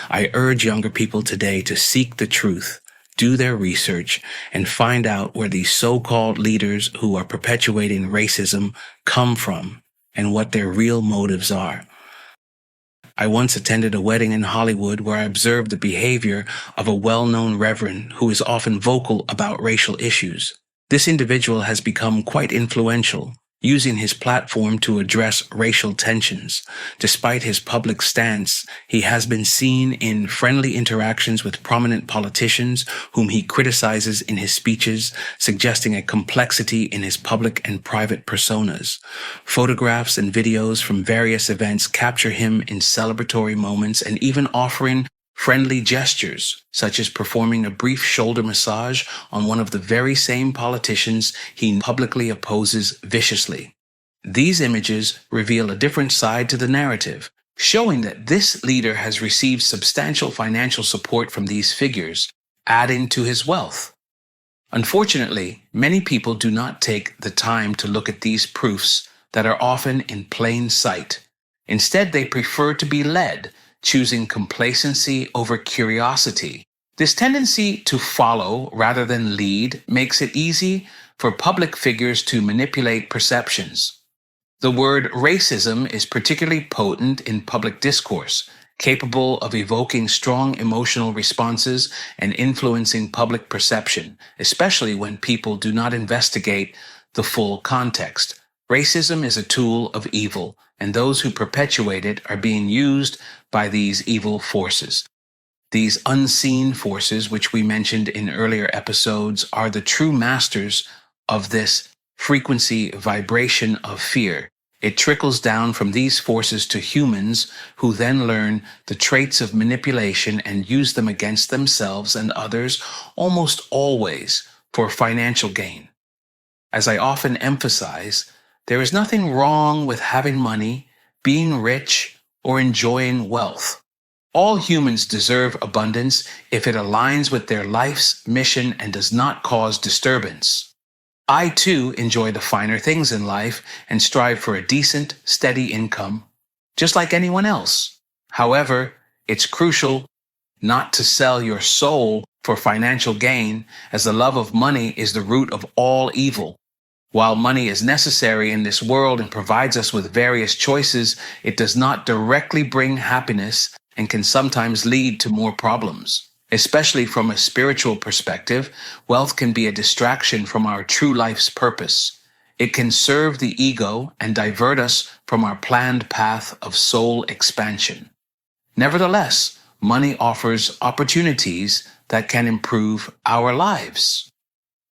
I urge younger people today to seek the truth, do their research, and find out where these so-called leaders who are perpetuating racism come from and what their real motives are. I once attended a wedding in Hollywood where I observed the behavior of a well-known reverend who is often vocal about racial issues. This individual has become quite influential, using his platform to address racial tensions. Despite his public stance, he has been seen in friendly interactions with prominent politicians whom he criticizes in his speeches, suggesting a complexity in his public and private personas. Photographs and videos from various events capture him in celebratory moments and even offering friendly gestures, such as performing a brief shoulder massage on one of the very same politicians he publicly opposes viciously. These images reveal a different side to the narrative, showing that this leader has received substantial financial support from these figures, adding to his wealth. Unfortunately, many people do not take the time to look at these proofs that are often in plain sight. Instead, they prefer to be led, choosing complacency over curiosity. This tendency to follow rather than lead makes it easy for public figures to manipulate perceptions. The word racism is particularly potent in public discourse, capable of evoking strong emotional responses and influencing public perception, especially when people do not investigate the full context. Racism is a tool of evil, and those who perpetuate it are being used by these evil forces. These unseen forces, which we mentioned in earlier episodes, are the true masters of this frequency vibration of fear. It trickles down from these forces to humans, who then learn the traits of manipulation and use them against themselves and others, almost always for financial gain. As I often emphasize, there is nothing wrong with having money, being rich, or enjoying wealth. All humans deserve abundance if it aligns with their life's mission and does not cause disturbance. I too enjoy the finer things in life and strive for a decent, steady income, just like anyone else. However, it's crucial not to sell your soul for financial gain, as the love of money is the root of all evil. While money is necessary in this world and provides us with various choices, it does not directly bring happiness and can sometimes lead to more problems. Especially from a spiritual perspective, wealth can be a distraction from our true life's purpose. It can serve the ego and divert us from our planned path of soul expansion. Nevertheless, money offers opportunities that can improve our lives.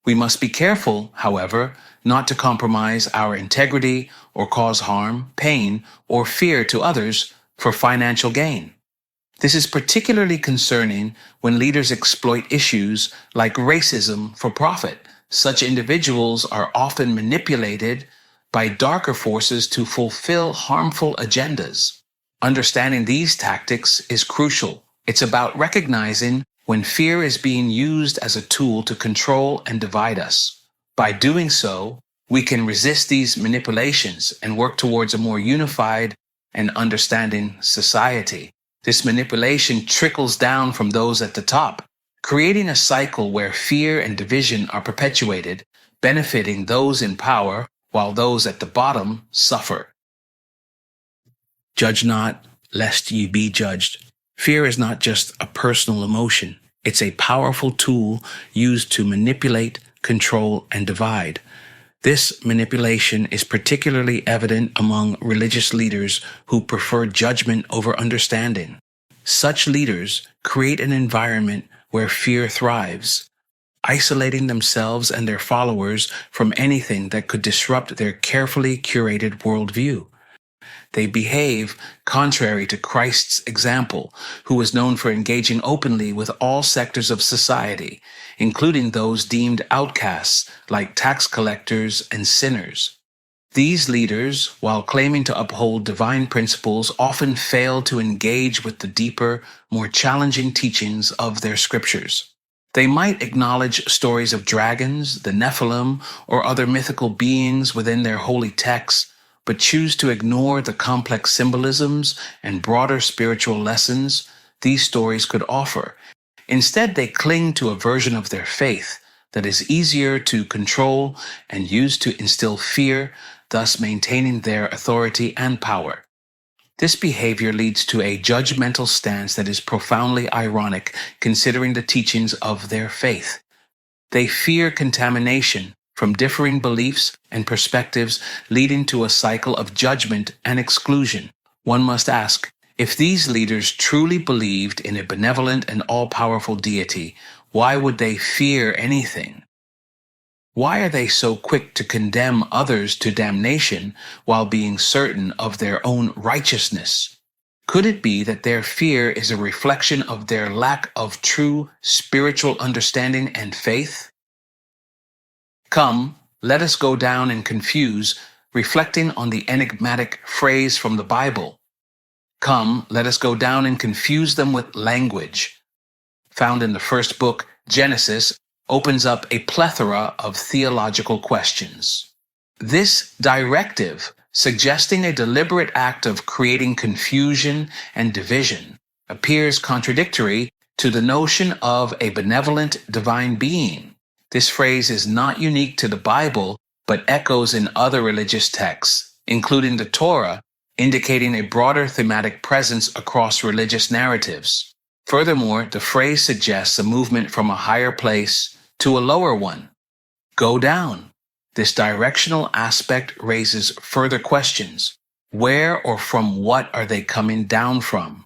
We must be careful, however, not to compromise our integrity or cause harm, pain, or fear to others for financial gain. This is particularly concerning when leaders exploit issues like racism for profit. Such individuals are often manipulated by darker forces to fulfill harmful agendas. Understanding these tactics is crucial. It's about recognizing when fear is being used as a tool to control and divide us. By doing so, we can resist these manipulations and work towards a more unified and understanding society. This manipulation trickles down from those at the top, creating a cycle where fear and division are perpetuated, benefiting those in power while those at the bottom suffer. Judge not, lest ye be judged. Fear is not just a personal emotion. It's a powerful tool used to manipulate, control, and divide. This manipulation is particularly evident among religious leaders who prefer judgment over understanding. Such leaders create an environment where fear thrives, isolating themselves and their followers from anything that could disrupt their carefully curated worldview. They behave contrary to Christ's example, who was known for engaging openly with all sectors of society, including those deemed outcasts like tax collectors and sinners. These leaders, while claiming to uphold divine principles, often fail to engage with the deeper, more challenging teachings of their scriptures. They might acknowledge stories of dragons, the Nephilim, or other mythical beings within their holy texts, but choose to ignore the complex symbolisms and broader spiritual lessons these stories could offer. Instead, they cling to a version of their faith that is easier to control and used to instill fear, thus maintaining their authority and power. This behavior leads to a judgmental stance that is profoundly ironic, considering the teachings of their faith. They fear contamination from differing beliefs and perspectives, leading to a cycle of judgment and exclusion. One must ask, if these leaders truly believed in a benevolent and all-powerful deity, why would they fear anything? Why are they so quick to condemn others to damnation while being certain of their own righteousness? Could it be that their fear is a reflection of their lack of true spiritual understanding and faith? Come, let us go down and confuse, reflecting on the enigmatic phrase from the Bible. Come, let us go down and confuse them with language. Found in the first book, Genesis, opens up a plethora of theological questions. This directive, suggesting a deliberate act of creating confusion and division, appears contradictory to the notion of a benevolent divine being. This phrase is not unique to the Bible, but echoes in other religious texts, including the Torah, indicating a broader thematic presence across religious narratives. Furthermore, the phrase suggests a movement from a higher place to a lower one. Go down. This directional aspect raises further questions. Where or from what are they coming down from?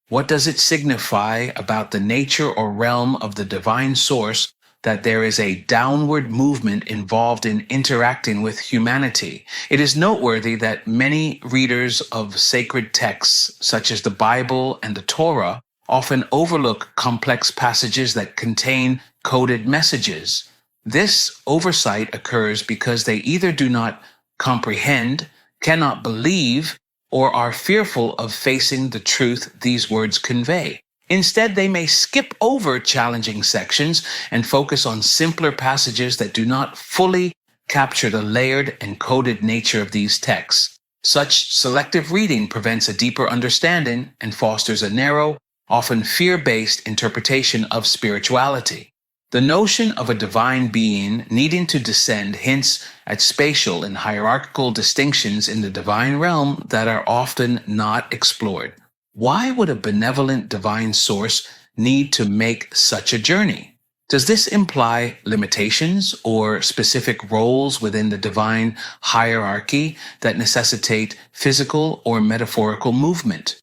What does it signify about the nature or realm of the divine source that there is a downward movement involved in interacting with humanity? It is noteworthy that many readers of sacred texts, such as the Bible and the Torah, often overlook complex passages that contain coded messages. This oversight occurs because they either do not comprehend, cannot believe, or are fearful of facing the truth these words convey. Instead, they may skip over challenging sections and focus on simpler passages that do not fully capture the layered and coded nature of these texts. Such selective reading prevents a deeper understanding and fosters a narrow, often fear-based interpretation of spirituality. The notion of a divine being needing to descend hints at spatial and hierarchical distinctions in the divine realm that are often not explored. Why would a benevolent divine source need to make such a journey? Does this imply limitations or specific roles within the divine hierarchy that necessitate physical or metaphorical movement?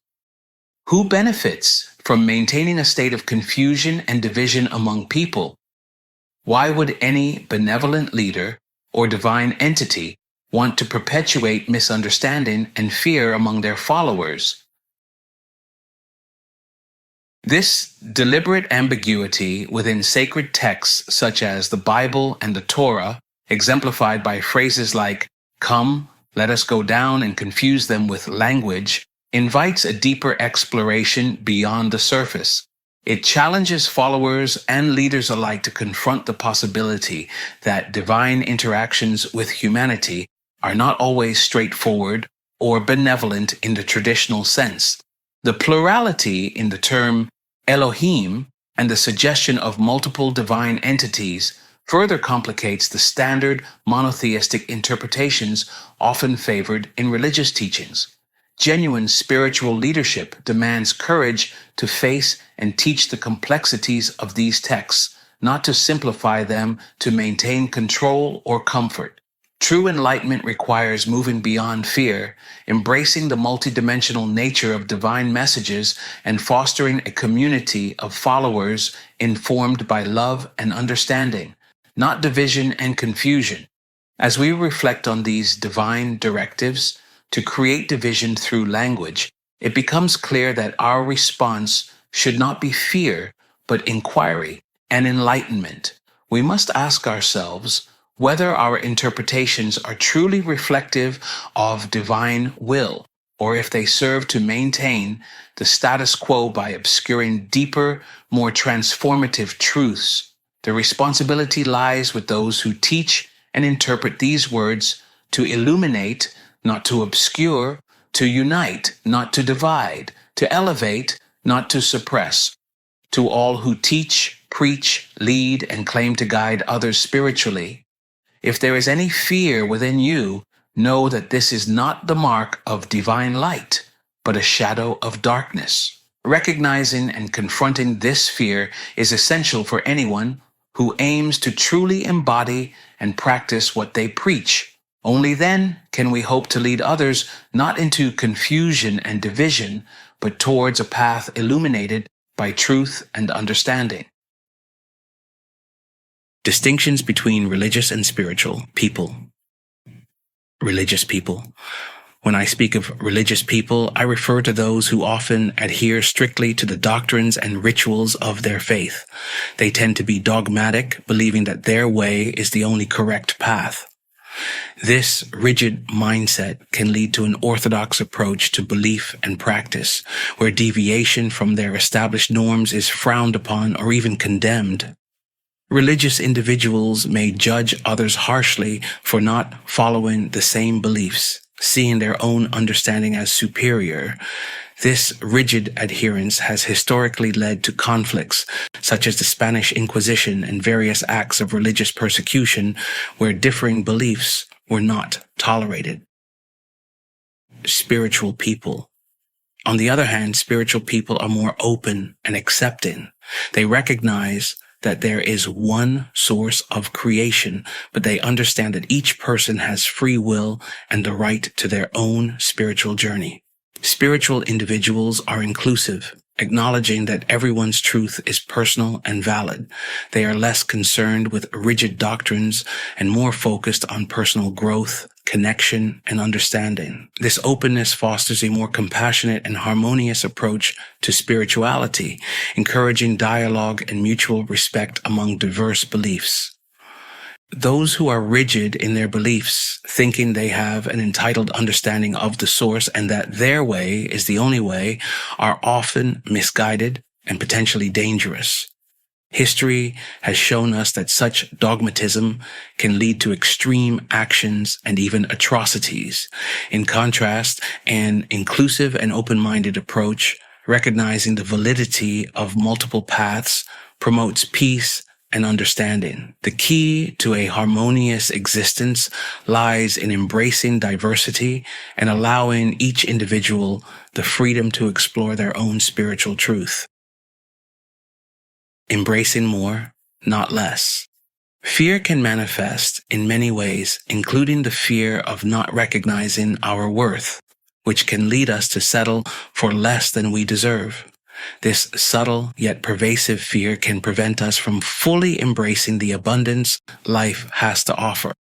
Who benefits from maintaining a state of confusion and division among people? Why would any benevolent leader or divine entity want to perpetuate misunderstanding and fear among their followers? This deliberate ambiguity within sacred texts such as the Bible and the Torah, exemplified by phrases like, "Come, let us go down and confuse them with language," invites a deeper exploration beyond the surface. It challenges followers and leaders alike to confront the possibility that divine interactions with humanity are not always straightforward or benevolent in the traditional sense. The plurality in the term Elohim and the suggestion of multiple divine entities further complicates the standard monotheistic interpretations often favored in religious teachings. Genuine spiritual leadership demands courage to face and teach the complexities of these texts, not to simplify them to maintain control or comfort. True enlightenment requires moving beyond fear, embracing the multidimensional nature of divine messages, and fostering a community of followers informed by love and understanding, not division and confusion. As we reflect on these divine directives to create division through language, it becomes clear that our response should not be fear, but inquiry and enlightenment. We must ask ourselves whether our interpretations are truly reflective of divine will, or if they serve to maintain the status quo by obscuring deeper, more transformative truths. The responsibility lies with those who teach and interpret these words to illuminate, not to obscure, to unite, not to divide, to elevate, not to suppress. To all who teach, preach, lead, and claim to guide others spiritually, if there is any fear within you, know that this is not the mark of divine light, but a shadow of darkness. Recognizing and confronting this fear is essential for anyone who aims to truly embody and practice what they preach. Only then can we hope to lead others not into confusion and division, but towards a path illuminated by truth and understanding. Distinctions between religious and spiritual people. Religious people. When I speak of religious people, I refer to those who often adhere strictly to the doctrines and rituals of their faith. They tend to be dogmatic, believing that their way is the only correct path. This rigid mindset can lead to an orthodox approach to belief and practice, where deviation from their established norms is frowned upon or even condemned. Religious individuals may judge others harshly for not following the same beliefs, seeing their own understanding as superior. This rigid adherence has historically led to conflicts, such as the Spanish Inquisition and various acts of religious persecution where differing beliefs were not tolerated. Spiritual people. On the other hand, spiritual people are more open and accepting. They recognize that there is one source of creation, but they understand that each person has free will and the right to their own spiritual journey. Spiritual individuals are inclusive, acknowledging that everyone's truth is personal and valid. They are less concerned with rigid doctrines and more focused on personal growth, connection, and understanding. This openness fosters a more compassionate and harmonious approach to spirituality, encouraging dialogue and mutual respect among diverse beliefs. Those who are rigid in their beliefs, thinking they have an entitled understanding of the source and that their way is the only way, are often misguided and potentially dangerous. History has shown us that such dogmatism can lead to extreme actions and even atrocities. In contrast, an inclusive and open-minded approach, recognizing the validity of multiple paths, promotes peace and understanding. The key to a harmonious existence lies in embracing diversity and allowing each individual the freedom to explore their own spiritual truth. Embracing more, not less. Fear can manifest in many ways, including the fear of not recognizing our worth, which can lead us to settle for less than we deserve. This subtle yet pervasive fear can prevent us from fully embracing the abundance life has to offer.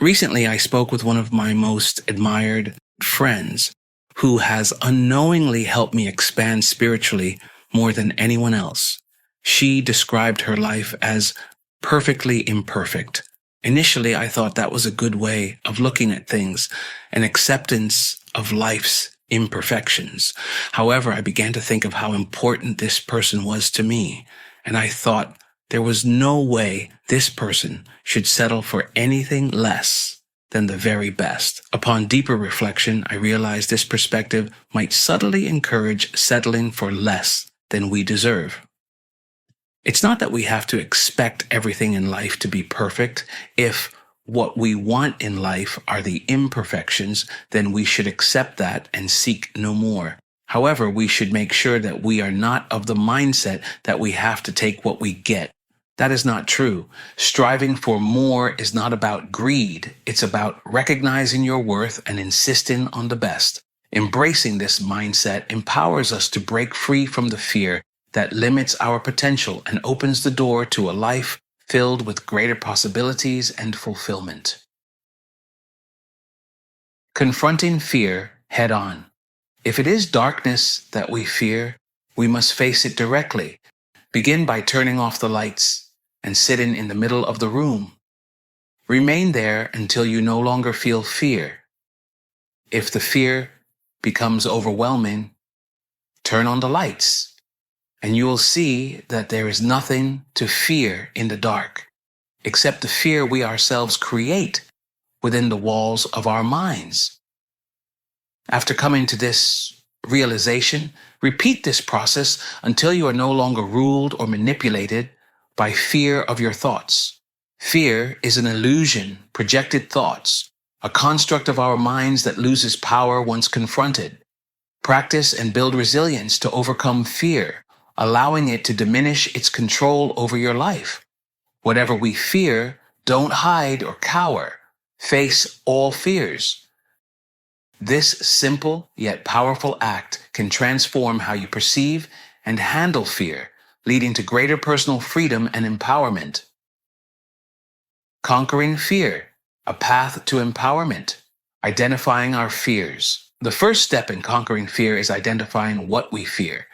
Recently, I spoke with one of my most admired friends who has unknowingly helped me expand spiritually more than anyone else. She described her life as perfectly imperfect. Initially, I thought that was a good way of looking at things, an acceptance of life's imperfections. However, I began to think of how important this person was to me, and I thought there was no way this person should settle for anything less than the very best. Upon deeper reflection, I realized this perspective might subtly encourage settling for less than we deserve. It's not that we have to expect everything in life to be perfect. If what we want in life are the imperfections, then we should accept that and seek no more. However, we should make sure that we are not of the mindset that we have to take what we get. That is not true. Striving for more is not about greed. It's about recognizing your worth and insisting on the best. Embracing this mindset empowers us to break free from the fear that limits our potential and opens the door to a life filled with greater possibilities and fulfillment. Confronting fear head on. If it is darkness that we fear, we must face it directly. Begin by turning off the lights and sitting in the middle of the room. Remain there until you no longer feel fear. If the fear becomes overwhelming, turn on the lights, and you will see that there is nothing to fear in the dark, except the fear we ourselves create within the walls of our minds. After coming to this realization, repeat this process until you are no longer ruled or manipulated by fear of your thoughts. Fear is an illusion, projected thoughts, a construct of our minds that loses power once confronted. Practice and build resilience to overcome fear, allowing it to diminish its control over your life. Whatever we fear, don't hide or cower. Face all fears. This simple yet powerful act can transform how you perceive and handle fear, leading to greater personal freedom and empowerment. Conquering fear, a path to empowerment. Identifying our fears. The first step in conquering fear is identifying what we fear.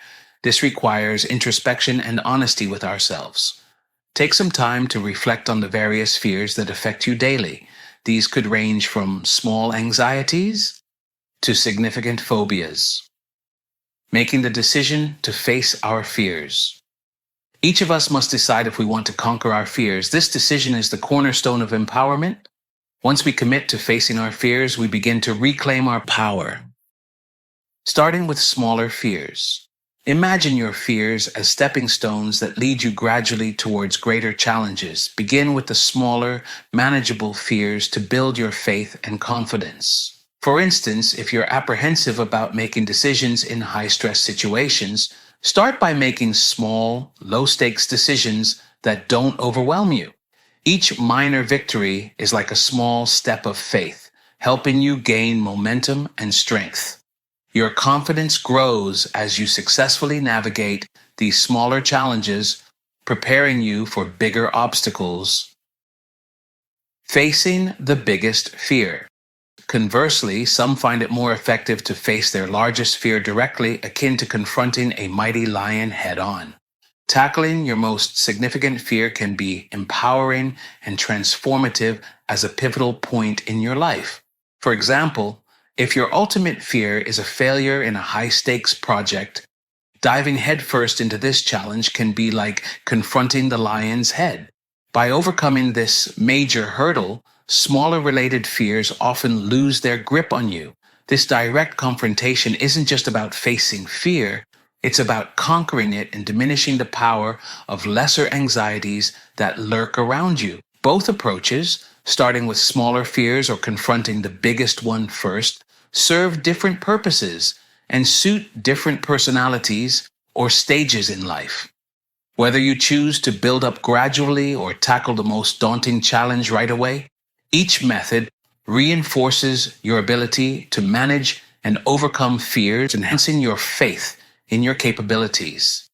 This requires introspection and honesty with ourselves. Take some time to reflect on the various fears that affect you daily. These could range from small anxieties to significant phobias. Making the decision to face our fears. Each of us must decide if we want to conquer our fears. This decision is the cornerstone of empowerment. Once we commit to facing our fears, we begin to reclaim our power. starting with smaller fears. Imagine your fears as stepping stones that lead you gradually towards greater challenges. Begin with the smaller, manageable fears to build your faith and confidence. For instance, if you're apprehensive about making decisions in high-stress situations, start by making small, low-stakes decisions that don't overwhelm you. Each minor victory is like a small step of faith, helping you gain momentum and strength. Your confidence grows as you successfully navigate these smaller challenges, preparing you for bigger obstacles. Facing the biggest fear. Conversely, some find it more effective to face their largest fear directly, akin to confronting a mighty lion head-on. Tackling your most significant fear can be empowering and transformative as a pivotal point in your life. For example, if your ultimate fear is a failure in a high-stakes project, diving headfirst into this challenge can be like confronting the lion's head. By overcoming this major hurdle, smaller related fears often lose their grip on you. This direct confrontation isn't just about facing fear, it's about conquering it and diminishing the power of lesser anxieties that lurk around you. Both approaches, starting with smaller fears or confronting the biggest one first, serve different purposes and suit different personalities or stages in life. Whether you choose to build up gradually or tackle the most daunting challenge right away, each method reinforces your ability to manage and overcome fears, enhancing your faith in your capabilities.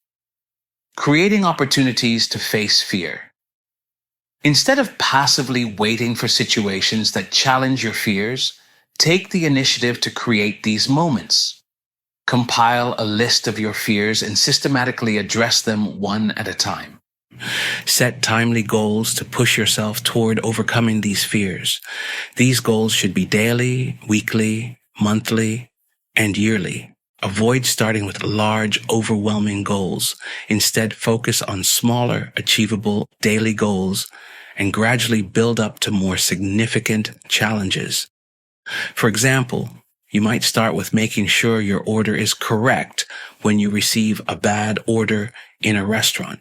Creating opportunities to face fear. Instead of passively waiting for situations that challenge your fears, take the initiative to create these moments. Compile a list of your fears and systematically address them one at a time. Set timely goals to push yourself toward overcoming these fears. These goals should be daily, weekly, monthly, and yearly. Avoid starting with large, overwhelming goals. Instead, focus on smaller, achievable daily goals and gradually build up to more significant challenges. For example, you might start with making sure your order is correct when you receive a bad order in a restaurant.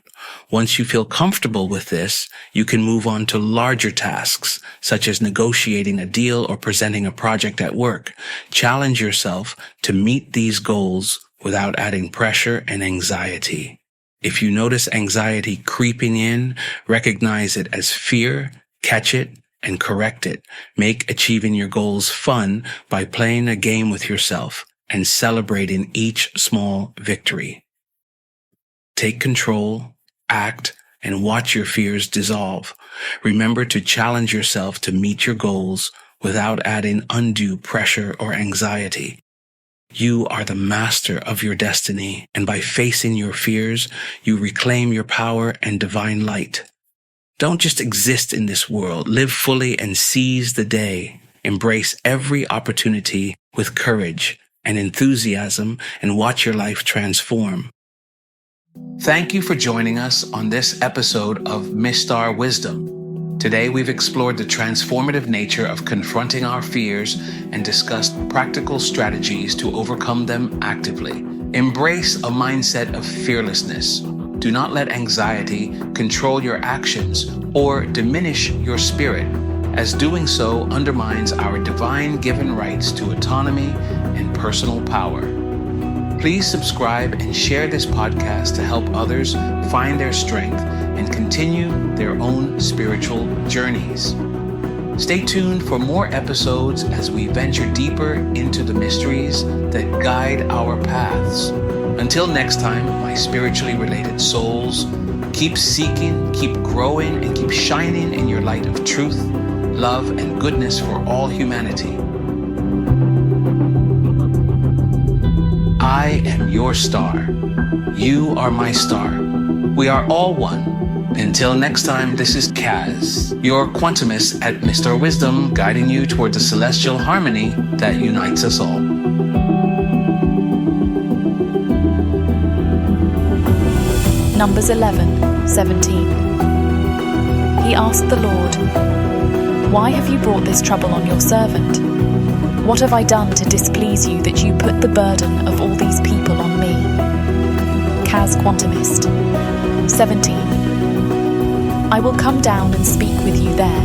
Once you feel comfortable with this, you can move on to larger tasks, such as negotiating a deal or presenting a project at work. Challenge yourself to meet these goals without adding pressure and anxiety. If you notice anxiety creeping in, recognize it as fear, catch it, and correct it. Make achieving your goals fun by playing a game with yourself and celebrating each small victory. Take control, act, and watch your fears dissolve. Remember to challenge yourself to meet your goals without adding undue pressure or anxiety. You are the master of your destiny, and by facing your fears, you reclaim your power and divine light. Don't just exist in this world. Live fully and seize the day. Embrace every opportunity with courage and enthusiasm and watch your life transform. Thank you for joining us on this episode of MyStar Wisdom. Today we've explored the transformative nature of confronting our fears and discussed practical strategies to overcome them actively. Embrace a mindset of fearlessness. Do not let anxiety control your actions or diminish your spirit, as doing so undermines our divine given rights to autonomy and personal power. Please subscribe and share this podcast to help others find their strength and continue their own spiritual journeys. Stay tuned for more episodes as we venture deeper into the mysteries that guide our paths. Until next time, my spiritually related souls, keep seeking, keep growing, and keep shining in your light of truth, love, and goodness for all humanity. I am your star. You are my star. We are all one. Until next time, this is Kaz, your quantumist at MyStar Wisdom, guiding you toward the celestial harmony that unites us all. Numbers 11, 17. He asked the Lord, "Why have you brought this trouble on your servant?" What have I done to displease you that you put the burden of all these people on me? Kaz Quantumist. 17. I will come down and speak with you there,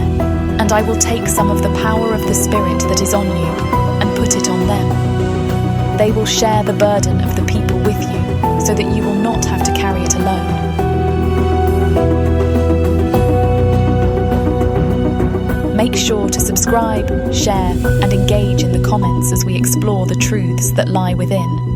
and I will take some of the power of the Spirit that is on you and put it on them. They will share the burden of the people with you, so that you will not have to carry it alone. Make sure to subscribe, share, and engage in the comments as we explore the truths that lie within.